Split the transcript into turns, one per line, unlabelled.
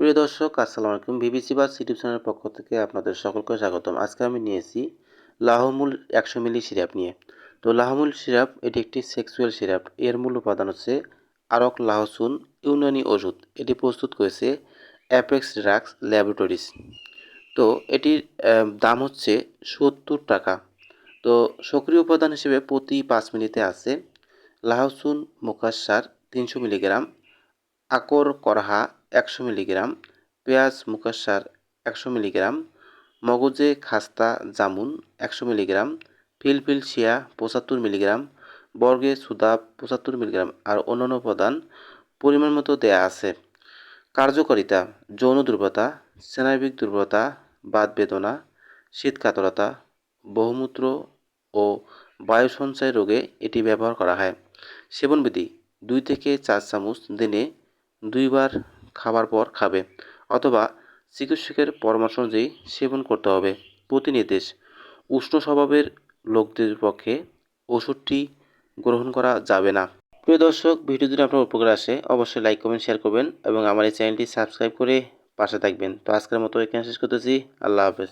প্রিয় দর্শক, আসসালামু আলাইকুম। বিবিসি বাস ইউটিউব চ্যানেলের পক্ষ থেকে আপনাদের সকলকে স্বাগতম। আজকে আমি নিয়েছি লাহমুল 100 মিলি সিরাপ নিয়ে। তো লাহমুল সিরাপ এটি একটি সেক্সুয়াল সিরাপ। এর মূল উপাদান হচ্ছে আরক লাহসুন, ইউনানি ওষুধ। এটি প্রস্তুত করেছে অ্যাপেক্স ড্রাগস ল্যাবরেটরিজ। তো এটির দাম হচ্ছে 70 টাকা। তো সক্রিয় উপাদান হিসেবে প্রতি 5 মিলিতে আছে লাহসুন মুকাশ্বার 300 মিলিগ্রাম, আকর করহা 100 মিলিগ্রাম, পেঁয়াজ মুকাশ্বার 100 মিলিগ্রাম, মগজে খাস্তা জামুন 100 মিলিগ্রাম, ফিলফিল শিয়া 75 মিলিগ্রাম, বর্গে সুদাব 75 মিলিগ্রাম আর অন্যান্য উপাদান পরিমাণ মতো দেয়া আছে। কার্যকারিতা: যৌন দুর্বলতা, স্নায়বিক দুর্বলতা, বাত বেদনা, শীতকাতরতা, বহুমূত্র ও বায়ু সঞ্চয় রোগে এটি ব্যবহার করা হয়। সেবনবিধি: 2 থেকে 4 চামচ দিনে 2 বার খাবার পর খাবে অথবা চিকিৎসকের পরামর্শ অনুযায়ী সেবন করতে হবে। প্রতিনির্দেশ: উষ্ণ স্বভাবের লোকদের পক্ষে ওষুধটি গ্রহণ করা যাবে না। প্রিয় দর্শক, ভিডিও যদি আপনার উপকার আসে অবশ্যই লাইক, কমেন্ট, শেয়ার করবেন এবং আমার এই চ্যানেলটি সাবস্ক্রাইব করে পাশে থাকবেন। তো আজকের মতো এখানে শেষ করতেছি। আল্লাহ হাফেজ।